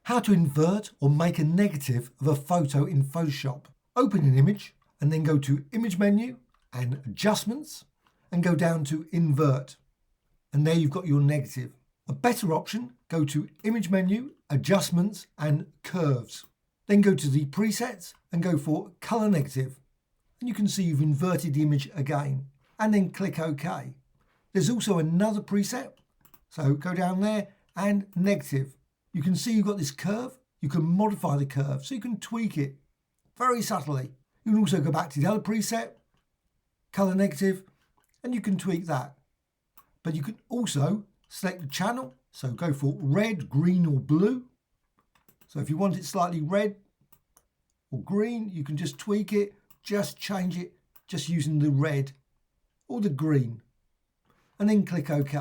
How to invert or make a negative of a photo in Photoshop. Open an image and then go to Image menu and Adjustments and go down to Invert. And there you've got your negative. A better option, go to Image menu, Adjustments and Curves. Then go to the presets and go for Color Negative. And you can see you've inverted the image again. And then click OK. There's also another preset. So go down there and Negative. You can see you've got this curve. You can modify the curve, so you can tweak it very subtly. You can also go back to the other preset, Color Negative, and you can tweak that. But you can also select the channel, so go for red, green or blue. So if you want it slightly red or green, you can just tweak it, just change it, just using the red or the green, and then click OK.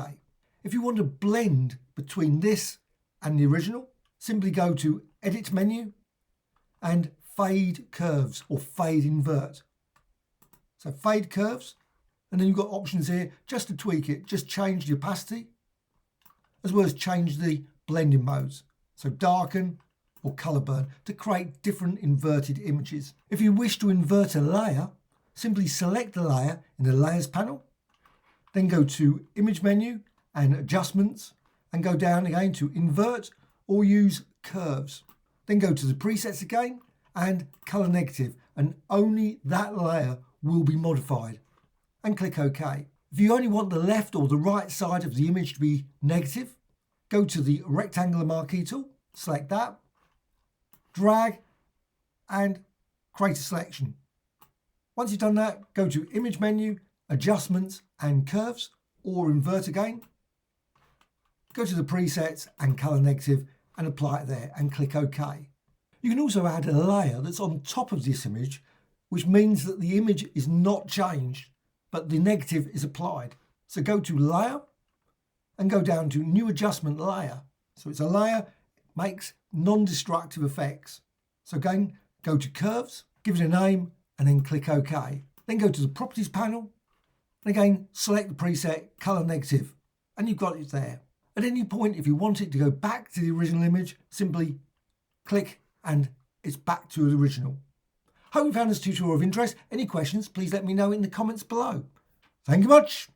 If you want to blend between this and the original, simply go to Edit menu and Fade Curves or Fade Invert. So Fade Curves, and then you've got options here just to tweak it, just change the opacity as well as change the blending modes. So darken or colour burn to create different inverted images. If you wish to invert a layer, simply select the layer in the Layers panel, then go to Image menu and Adjustments and go down again to Invert or use Curves. Then go to the presets again and Color Negative, and only that layer will be modified, and click OK. If you only want the left or the right side of the image to be negative, go to the rectangular marquee tool, select that, drag and create a selection. Once you've done that, go to Image menu, Adjustments and Curves or Invert again. Go to the presets and Color Negative and apply it there and click OK. You can also add a layer that's on top of this image, which means that the image is not changed, but the negative is applied. So go to Layer and go down to New Adjustment Layer. So it's a layer, makes non-destructive effects. So again, go to Curves, give it a name, and then click OK. Then go to the Properties panel, and again, select the preset Color Negative, and you've got it there. At any point, if you want it to go back to the original image, simply click and it's back to the original. Hope you found this tutorial of interest. Any questions, please let me know in the comments below. Thank you much.